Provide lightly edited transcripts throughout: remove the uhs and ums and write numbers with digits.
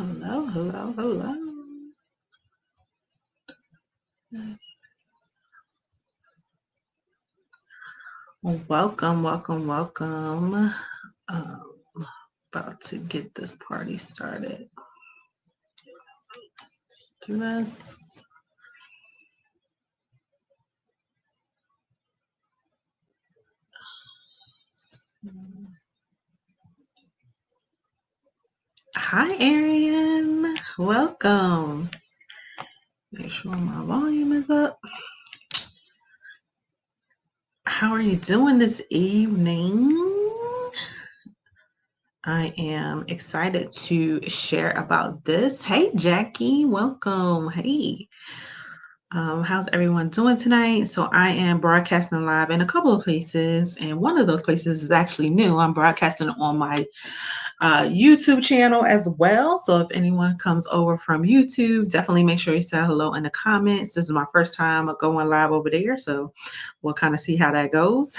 Hello, hello, hello. Welcome, welcome, welcome. Um, about to get this party started. Stress. Hi, Arian. Welcome. Make sure my volume is up. How are you doing this evening? I am excited to share about this. Hey, Jackie, welcome. Hey. How's everyone doing tonight? So I am broadcasting live in a couple of places, and one of those places is actually new. I'm broadcasting on my YouTube channel as well. So if anyone comes over from YouTube, definitely make sure you say hello in the comments. This is my first time going live over there, so we'll kind of see how that goes.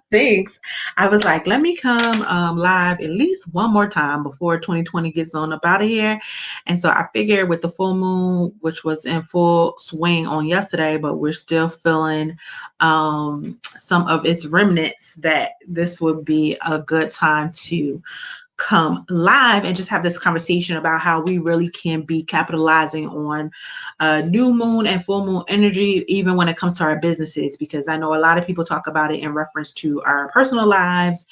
Thanks. I was like, let me come live at least one more time before 2020 gets on up out of here. And so I figured with the full moon, which was in full swing on yesterday, but we're still feeling some of its remnants, that this would be a good time to come live and just have this conversation about how we really can be capitalizing on new moon and full moon energy, even when it comes to our businesses, because I know a lot of people talk about it in reference to our personal lives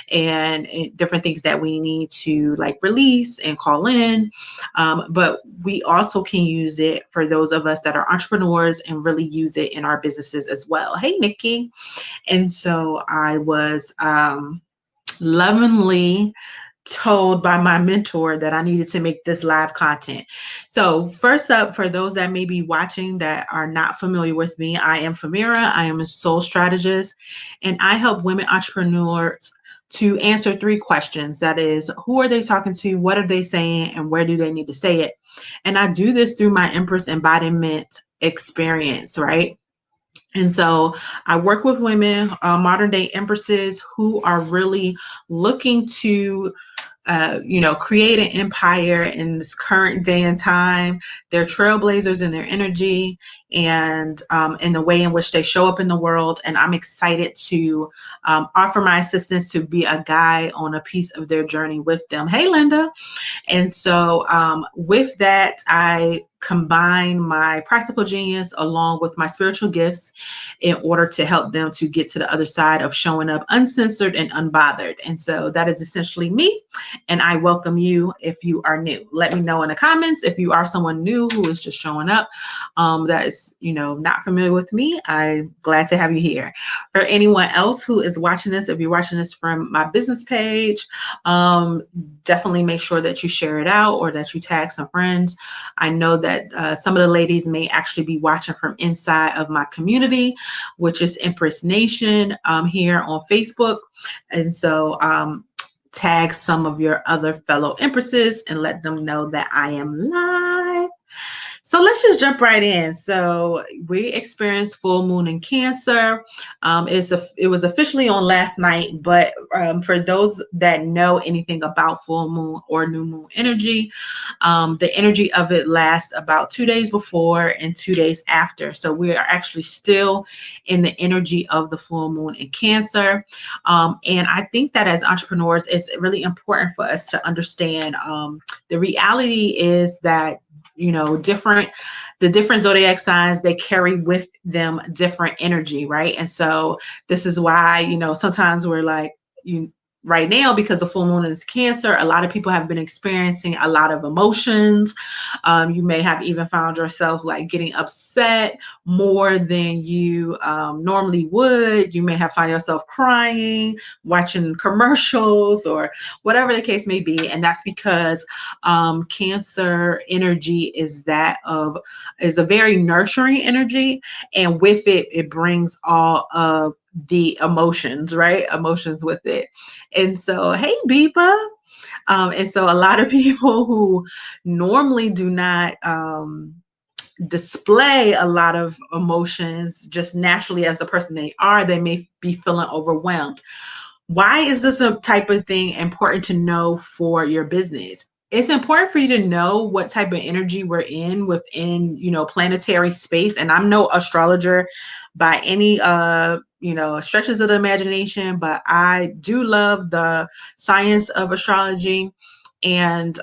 and different things that we need to like release and call in. But we also can use it for those of us that are entrepreneurs and really use it in our businesses as well. Hey, Nikki. And so I was lovingly told by my mentor that I needed to make this live content. So first up, for those that may be watching that are not familiar with me, I am Famira. I am a soul strategist, and I help women entrepreneurs to answer three questions. That is, who are they talking to? What are they saying? And where do they need to say it? And I do this through my Empress embodiment experience, right? And so I work with women, modern day empresses, who are really looking to create an empire in this current day and time. They're trailblazers in their energy and in the way in which they show up in the world. And I'm excited to offer my assistance to be a guide on a piece of their journey with them. Hey, Linda. And so with that, I combine my practical genius along with my spiritual gifts in order to help them to get to the other side of showing up uncensored and unbothered. And so that is essentially me. And I welcome you if you are new. Let me know in the comments if you are someone new who is just showing up, that is, not familiar with me. I'm glad to have you here. For anyone else who is watching this, if you're watching this from my business page, definitely make sure that you share it out or that you tag some friends. I know that some of the ladies may actually be watching from inside of my community, which is Empress Nation, here on Facebook. And so tag some of your other fellow Empresses and let them know that I am live. So let's just jump right in. So we experienced full moon in Cancer. It was officially on last night, but for those that know anything about full moon or new moon energy, the energy of it lasts about 2 days before and 2 days after. So we are actually still in the energy of the full moon in Cancer. And I think that as entrepreneurs, it's really important for us to understand the reality is that the different zodiac signs, they carry with them different energy, right? And so this is why sometimes we're like, right now, because the full moon is Cancer, a lot of people have been experiencing a lot of emotions. You may have even found yourself like getting upset more than you normally would. You may have found yourself crying, watching commercials, or whatever the case may be. And that's because Cancer energy is a very nurturing energy, and with it, it brings all of the emotions, right? Emotions with it. And so, hey, Beepa. And so a lot of people who normally do not display a lot of emotions just naturally as the person they are, they may be feeling overwhelmed. Why is this a type of thing important to know for your business? it's important for you to know what type of energy we're in within, planetary space. And I'm no astrologer by any stretches of the imagination, but I do love the science of astrology. And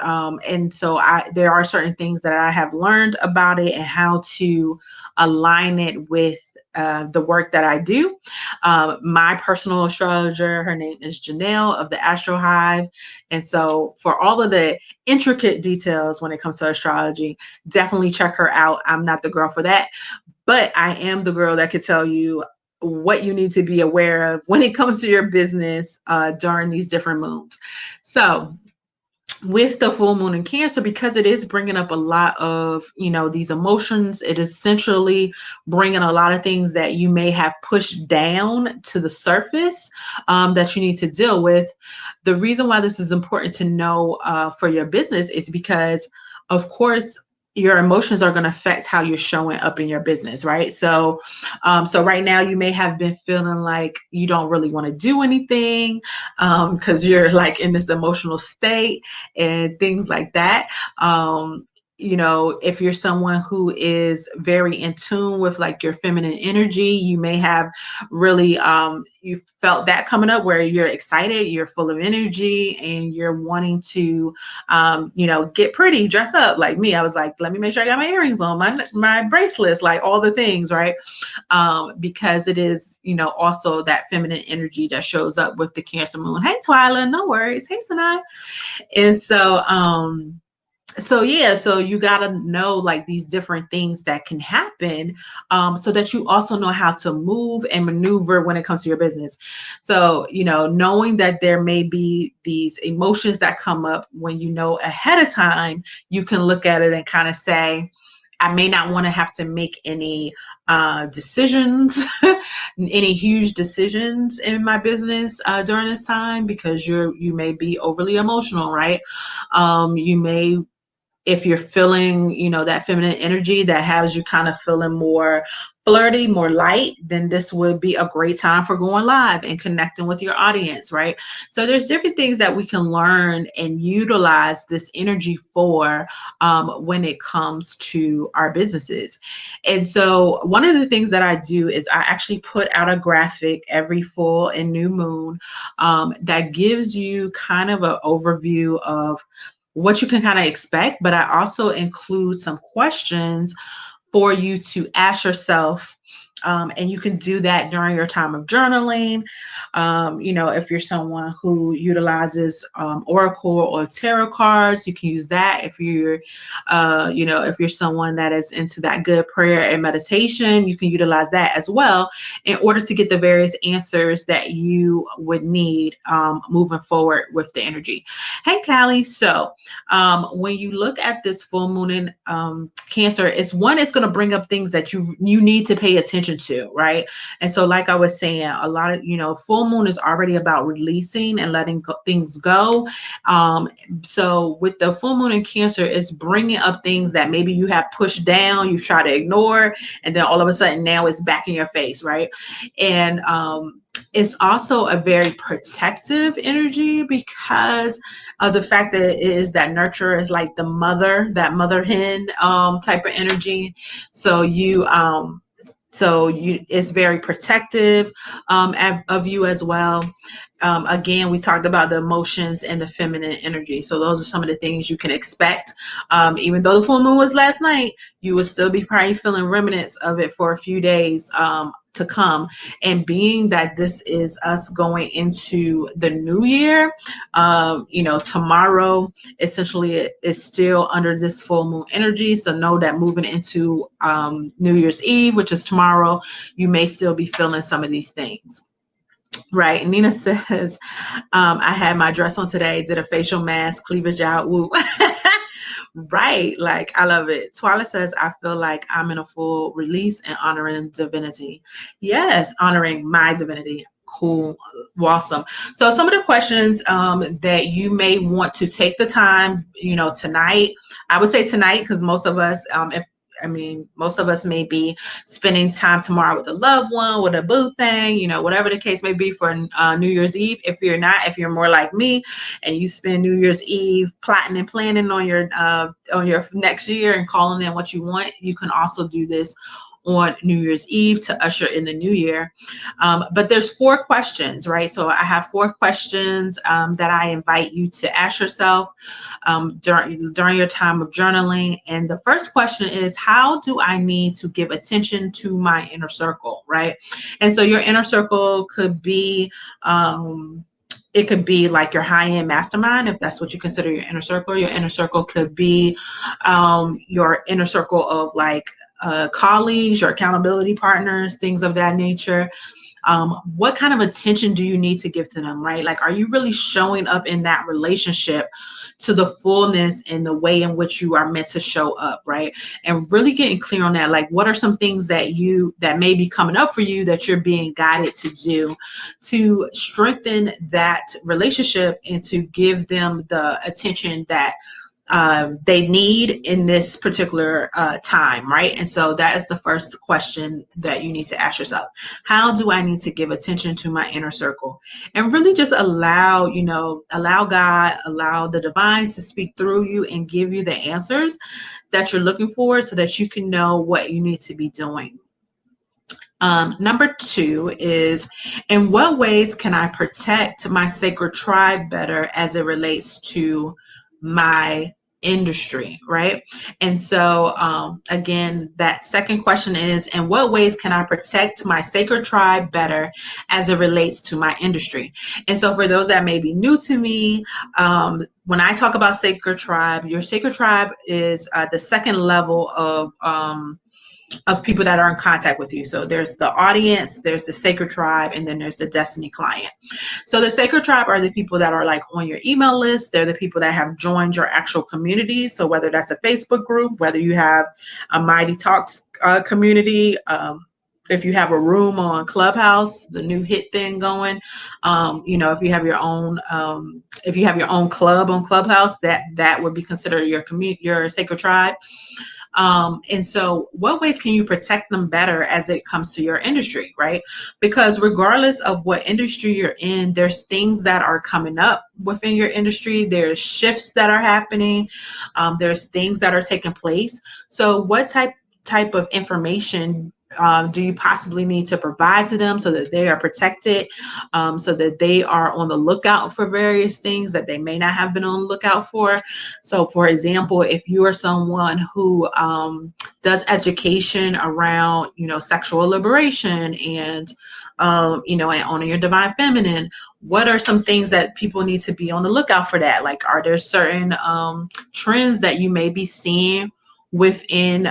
so there are certain things that I have learned about it and how to align it with the work that I do. My personal astrologer, her name is Janelle of the Astro Hive. And so for all of the intricate details when it comes to astrology, definitely check her out. I'm not the girl for that, but I am the girl that could tell you what you need to be aware of when it comes to your business during these different moons. So with the full moon in Cancer, because it is bringing up a lot of these emotions, it is essentially bringing a lot of things that you may have pushed down to the surface, that you need to deal with. The reason why this is important to know for your business is because, of course, your emotions are going to affect how you're showing up in your business, right? So right now you may have been feeling like you don't really want to do anything because you're like in this emotional state and things like that. If you're someone who is very in tune with like your feminine energy, you may have really you felt that coming up where you're excited, you're full of energy, and you're wanting to get pretty, dress up. Like me, I was like, let me make sure I got my earrings on, my bracelets, like all the things, right? Because it is, also that feminine energy that shows up with the Cancer moon. Hey, Twyla, no worries. Hey, Sanai. And so yeah, so you got to know like these different things that can happen, so that you also know how to move and maneuver when it comes to your business. So knowing that there may be these emotions that come up, when ahead of time, you can look at it and kind of say, I may not want to have to make any decisions, any huge decisions in my business during this time, because you may be overly emotional, right? You may, if you're feeling, that feminine energy that has you kind of feeling more flirty, more light, then this would be a great time for going live and connecting with your audience, right? So there's different things that we can learn and utilize this energy for when it comes to our businesses. And so one of the things that I do is I actually put out a graphic every full and new moon that gives you kind of an overview of what you can kind of expect, but I also include some questions for you to ask yourself. And you can do that during your time of journaling. If you're someone who utilizes Oracle or tarot cards, you can use that. If you're someone that is into that good prayer and meditation, you can utilize that as well in order to get the various answers that you would need moving forward with the energy. Hey, Callie. So when you look at this full moon in Cancer, it's going to bring up things that you need to pay attention to, right? And so like I was saying, a lot of full moon is already about releasing and letting things go. So with the full moon in Cancer, it's bringing up things that maybe you have pushed down, you try to ignore, and then all of a sudden now it's back in your face, right? And it's also a very protective energy because of the fact that it is that nurture is like that mother hen type of energy. So it's very protective of you as well. Again, we talked about the emotions and the feminine energy. So those are some of the things you can expect. Even though the full moon was last night, you will still be probably feeling remnants of it for a few days to come. And being that this is us going into the new year, tomorrow essentially is still under this full moon energy. So know that moving into New Year's Eve, which is tomorrow, you may still be feeling some of these things. Right. Nina says, I had my dress on today, did a facial mask, cleavage out, woo. Right. Like, I love it. Twyla says, I feel like I'm in a full release and honoring divinity. Yes, honoring my divinity. Cool. Awesome. So some of the questions that you may want to take the time, tonight, I would say tonight, because most of us, if I mean, most of us may be spending time tomorrow with a loved one, with a boo thing, whatever the case may be for New Year's Eve. If you're more like me and you spend New Year's Eve plotting and planning on your next year and calling in what you want, you can also do this on New Year's Eve to usher in the new year. But there's 4 questions, right? So I have 4 questions that I invite you to ask yourself during your time of journaling. And the first question is, how do I need to give attention to my inner circle, right? And so your inner circle could be, it could be like your high-end mastermind, if that's what you consider your inner circle. Your inner circle could be your inner circle of like colleagues, your accountability partners, things of that nature. What kind of attention do you need to give to them, right? Like, are you really showing up in that relationship to the fullness in the way in which you are meant to show up, right? And really getting clear on that. Like, what are some things that may be coming up for you that you're being guided to do to strengthen that relationship and to give them the attention that they need in this particular time, right? And so that is the first question that you need to ask yourself. How do I need to give attention to my inner circle? And really just allow God, allow the divine to speak through you and give you the answers that you're looking for so that you can know what you need to be doing. Number 2 is, in what ways can I protect my sacred tribe better as it relates to my industry, right? And so again, that second question is, in what ways can I protect my sacred tribe better as it relates to my industry? And so for those that may be new to me, when I talk about sacred tribe, your sacred tribe is the second level of people that are in contact with you. So there's the audience, there's the sacred tribe, and then there's the destiny client. So the sacred tribe are the people that are like on your email list. They're the people that have joined your actual community. So whether that's a Facebook group, whether you have a Mighty Talks community, if you have a room on Clubhouse, the new hit thing going, if you have your own club on Clubhouse, that would be considered your sacred tribe. And so what ways can you protect them better as it comes to your industry, right? Because regardless of what industry you're in, there's things that are coming up within your industry. There's shifts that are happening. There's things that are taking place. So what type of information do you possibly need to provide to them so that they are protected, so that they are on the lookout for various things that they may not have been on the lookout for? So for example, if you are someone who does education around, sexual liberation and and owning your divine feminine, what are some things that people need to be on the lookout for that? Like, are there certain trends that you may be seeing within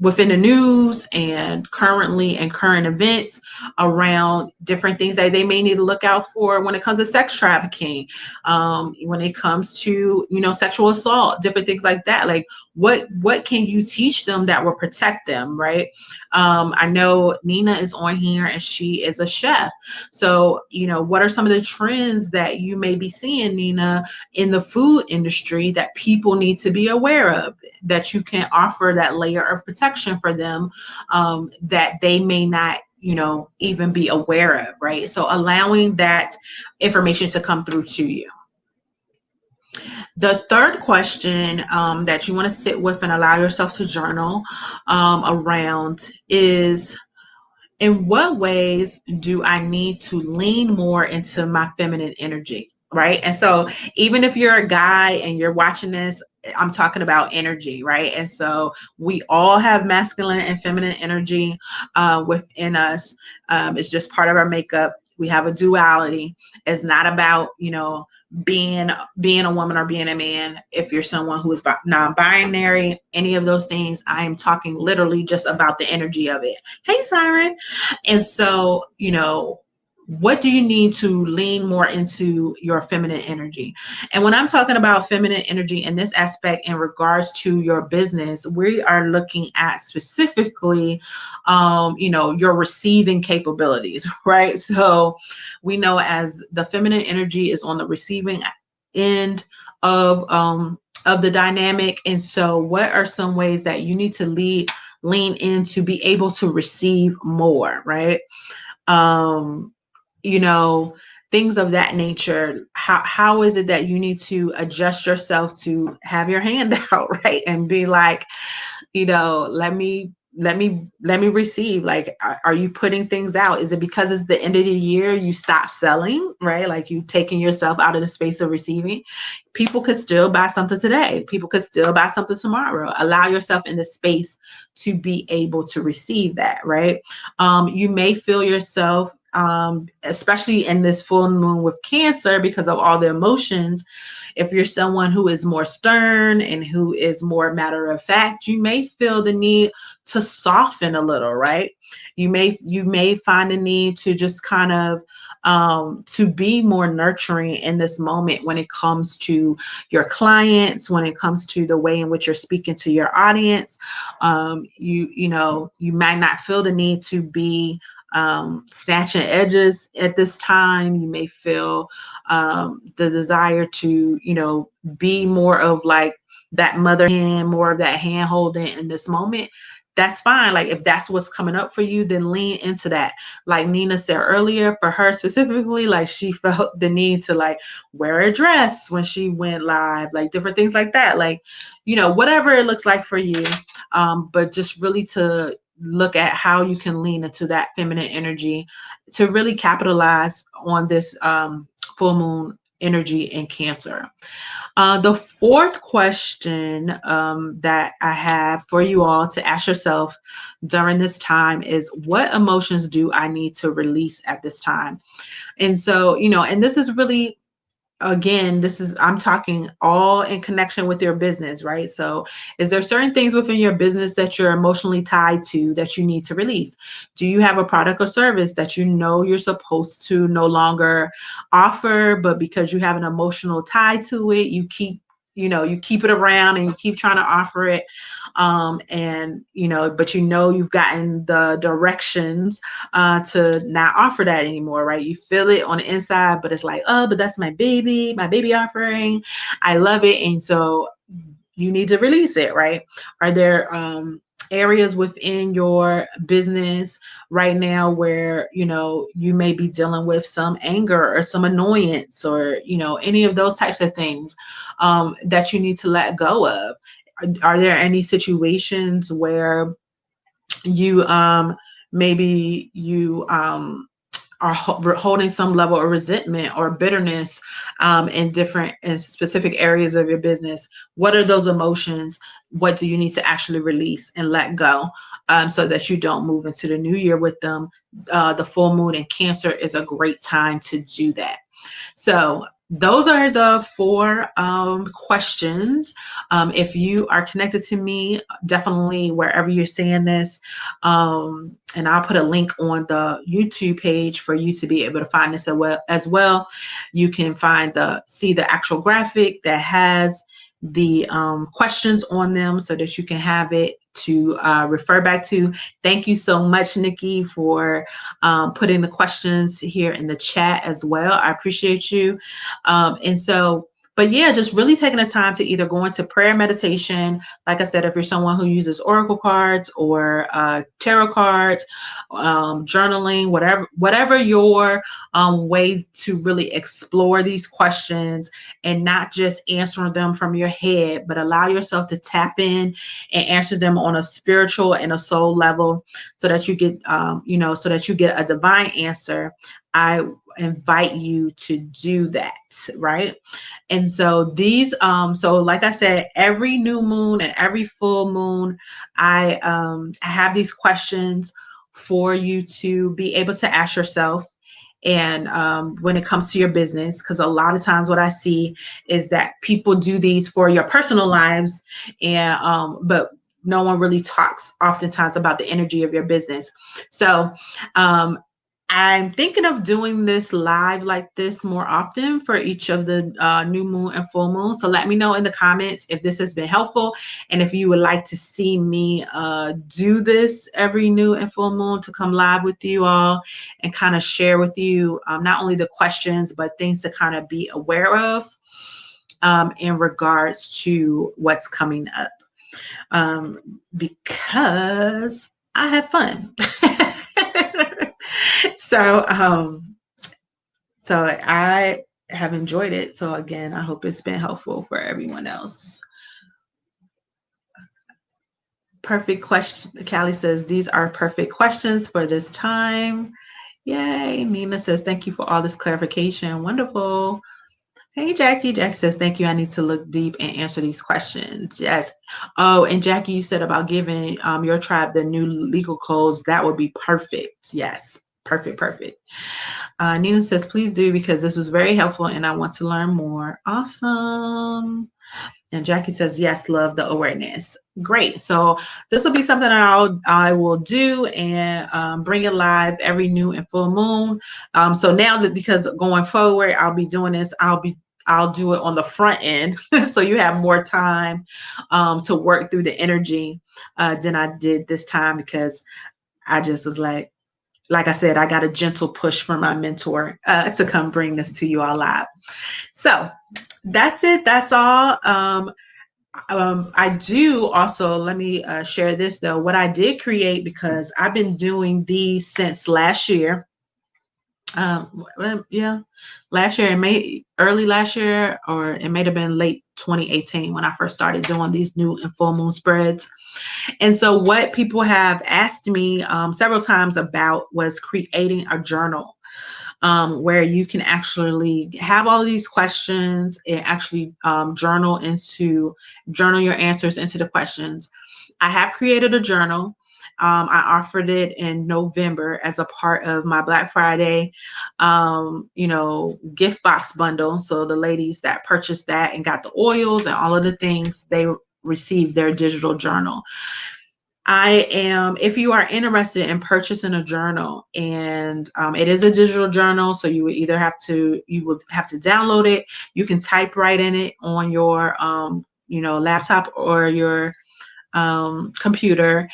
within the news and current events around different things that they may need to look out for when it comes to sex trafficking, when it comes to, sexual assault, different things like that. Like, what can you teach them that will protect them, right? I know Nina is on here and she is a chef. So, what are some of the trends that you may be seeing, Nina, in the food industry that people need to be aware of, that you can offer that layer of protection for them, that they may not, even be aware of, right? So allowing that information to come through to you. The third question that you want to sit with and allow yourself to journal around is, in what ways do I need to lean more into my feminine energy, right? And so even if you're a guy and you're watching this, I'm talking about energy, right? And so we all have masculine and feminine energy within us. It's just part of our makeup. We have a duality. It's not about, being a woman or being a man. If you're someone who is non-binary, any of those things, I am talking literally just about the energy of it. Hey, Siren. And so, what do you need to lean more into your feminine energy? And when I'm talking about feminine energy in this aspect in regards to your business, we are looking at specifically, your receiving capabilities, right? So we know as the feminine energy is on the receiving end of of the dynamic. And so what are some ways that you need to lean in to be able to receive more, right? um you know, things of that nature. How is it that you need to adjust yourself to have your hand out, right? And be like, let me receive. Like, are you putting things out? Is it because it's the end of the year you stop selling, right? Like, you taking yourself out of the space of receiving. People could still buy something today, people could still buy something tomorrow. Allow yourself in the space to be able to receive that, right? You may feel yourself, especially in this full moon with Cancer, because of all the emotions. If you're someone who is more stern and who is more matter of fact, you may feel the need to soften a little, right? You may find the need to just kind of, to be more nurturing in this moment when it comes to your clients, when it comes to the way in which you're speaking to your audience. You might not feel the need to be snatching edges at this time. You may feel the desire to, be more of like that mother hand, more of that hand holding in this moment. That's fine. Like, if that's what's coming up for you, then lean into that. Like Nina said earlier, for her specifically, like, she felt the need to like wear a dress when she went live, like different things like that. Like, whatever it looks like for you. But just really to look at how you can lean into that feminine energy to really capitalize on this full moon energy in Cancer. The fourth question that I have for you all to ask yourself during this time is, what emotions do I need to release at this time? And so, and this is really, again, I'm talking all in connection with your business, right? So is there certain things within your business that you're emotionally tied to that you need to release? Do you have a product or service that you're supposed to no longer offer, but because you have an emotional tie to it, you keep it around and you keep trying to offer it, and but you've gotten the directions to not offer that anymore, right? You feel it on the inside, but it's like, oh, but that's my baby offering. I love it. And so you need to release it, right? Are there areas within your business right now where you may be dealing with some anger or some annoyance, or any of those types of things that you need to let go of? Are there any situations where you maybe you are holding some level of resentment or bitterness in specific areas of your business? What are those emotions? What do you need to actually release and let go, so that you don't move into the new year with them? The full moon in Cancer is a great time to do that. So those are the four questions. If you are connected to me, definitely wherever you're seeing this, and I'll put a link on the YouTube page for you to be able to find this as well. You can see the actual graphic that has the questions on them, so that you can have it to refer back to. Thank you so much, Nikki, for putting the questions here in the chat as well. I appreciate you. But yeah, just really taking the time to either go into prayer, meditation. Like I said, if you're someone who uses oracle cards or tarot cards, journaling, whatever your way to really explore these questions, and not just answering them from your head, but allow yourself to tap in and answer them on a spiritual and a soul level, so that you get, so that you get a divine answer. I invite you to do that, right? And so so like I said, every new moon and every full moon, I have these questions for you to be able to ask yourself. And when it comes to your business, because a lot of times what I see is that people do these for your personal lives, and but no one really talks oftentimes about the energy of your business. So I'm thinking of doing this live like this more often for each of the new moon and full moon. So let me know in the comments if this has been helpful, and if you would like to see me do this every new and full moon, to come live with you all and kind of share with you not only the questions, but things to kind of be aware of. in regards to what's coming up, because I have fun. so so I have enjoyed it. So again, I hope it's been helpful for everyone else. Perfect question. Callie says, these are perfect questions for this time. Yay. Nina says, thank you for all this clarification. Wonderful. Hey, Jackie. Jackie says, thank you. I need to look deep and answer these questions. Yes. Oh, and Jackie, you said about giving your tribe the new legal codes. That would be perfect. Yes. Perfect. Perfect. Nina says, please do, because this was very helpful and I want to learn more. Awesome. And Jackie says, yes, love the awareness. Great. So this will be something I will do and bring it live every new and full moon. So now that, because going forward, I'll be doing this, I'll do it on the front end. So you have more time to work through the energy than I did this time, because I just was like I said, I got a gentle push from my mentor to come bring this to you all live. So that's it. That's all. I do also, let me share this though, what I did create, because I've been doing these since last year. Yeah, last year, early last year, or it may have been late 2018 when I first started doing these new and full moon spreads. And so what people have asked me several times about was creating a journal, where you can actually have all these questions and actually journal your answers into the questions. I have created a journal. I offered it in November as a part of my Black Friday, gift box bundle. So the ladies that purchased that and got the oils and all of the things, they received their digital journal. If you are interested in purchasing a journal, and it is a digital journal, so you would have to download it. You can type right in it on your, laptop or your computer,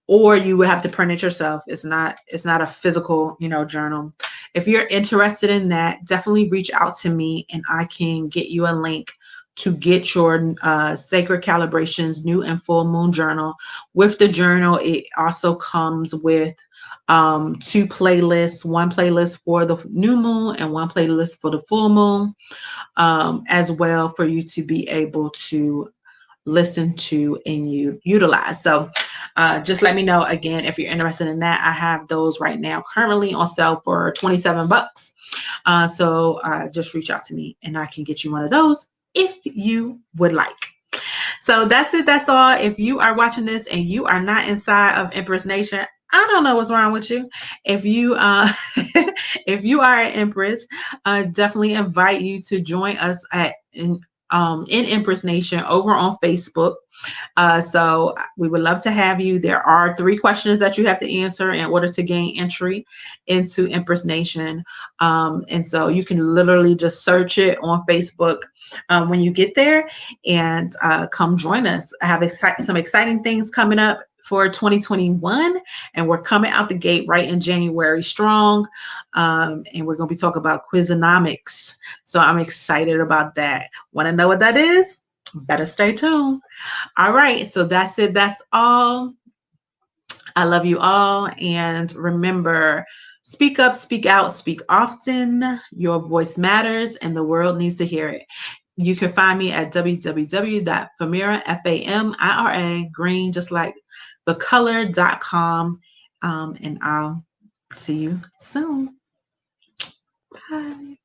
or you would have to print it yourself. It's not a physical, journal. If you're interested in that, definitely reach out to me and I can get you a link to get your Sacred Calibrations New and Full Moon Journal. With the journal, it also comes with 2 playlists, one playlist for the new moon and one playlist for the full moon, as well, for you to be able to listen to and you utilize. So just let me know again if you're interested in that. I have those right now currently on sale for $27. So just reach out to me and I can get you one of those if you would like. So that's it. That's all. If you are watching this and you are not inside of Empress Nation, I don't know what's wrong with you. If you if you are an Empress, definitely invite you to join us in Empress Nation over on Facebook. So we would love to have you. There are 3 questions that you have to answer in order to gain entry into Empress Nation. And so you can literally just search it on Facebook when you get there, and come join us. I have some exciting things coming up for 2021, and we're coming out the gate right in January strong, and we're going to be talking about Quizonomics. So I'm excited about that. Want to know what that is? Better stay tuned. All right, so that's it. That's all. I love you all, and remember, speak up, speak out, speak often. Your voice matters and the world needs to hear it. You can find me at www.famira, Famira, green, just like the color.com. And I'll see you soon. Bye.